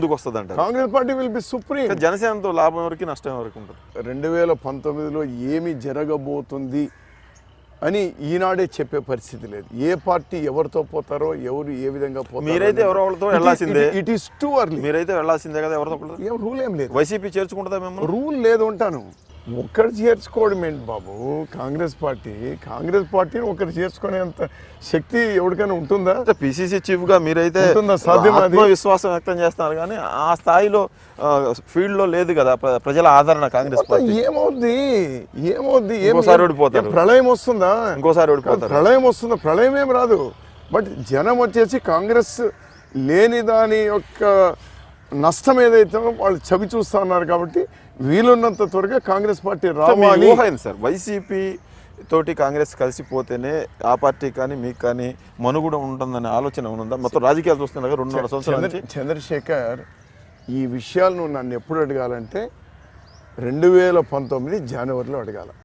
ముందుకు వస్తుంది అంటారు. Congress party will be supreme. జనసేనతో లాభం ఎవరికి నష్టం ఎవరికి ఉంటుంది? 2019లో ఏమి జరగబోతుంది అని ఈనాడే చెప్పే పరిస్థితి లేదు. ఏ పార్టీ ఎవరితో పోతారో, ఎవరు ఏ విధంగా పోతారో. మీరైతే ఎవరితో వెళ్ళాల్సిందే. It is too early. మీరైతే వెళ్ళాల్సిందే కదా. ఎవరితో ఏం రూల్ ఏం లేదు. వైసీపీ చేర్చుకుంటుందా మిమ్మల్ని? రూల్ లేదు ఉంటాను. ఒక్కరు చేర్చుకోవడం ఏంటి బాబు? కాంగ్రెస్ పార్టీని ఒకరు చేసుకునేంత శక్తి ఎవరికైనా ఉంటుందా? పిసిసి చీఫ్ గా మీరైతే విశ్వాసం వ్యక్తం చేస్తున్నారు, కానీ ఆ స్థాయిలో ఫీల్డ్ లో లేదు కదా ప్రజల ఆదరణ కాంగ్రెస్ పార్టీ. ఏమవుద్ది ఇంకోసారి ఓడిపోతారు. ప్రళయం వస్తుందా? ఇంకోసారి ఓడిపోతారు. ప్రళయం ఏం రాదు. బట్ జనం వచ్చేసి కాంగ్రెస్ లేని దాని యొక్క నష్టం ఏదైతే వాళ్ళు చవి చూస్తా ఉన్నారు. కాబట్టి వీలున్నంత త్వరగా కాంగ్రెస్ పార్టీ రావాలి. సార్ వైసీపీ తోటి కాంగ్రెస్ కలిసిపోతేనే ఆ పార్టీ కానీ మీకు కానీ మనుగడ ఉంటుందనే ఆలోచన ఉందా? మొత్తం రాజకీయాలు చూస్తున్నా 2.5 సంవత్సరాల చంద్రశేఖర్, ఈ విషయాలు నువ్వు నన్ను ఎప్పుడు అడగాలంటే 2019 జనవరిలో అడగాల.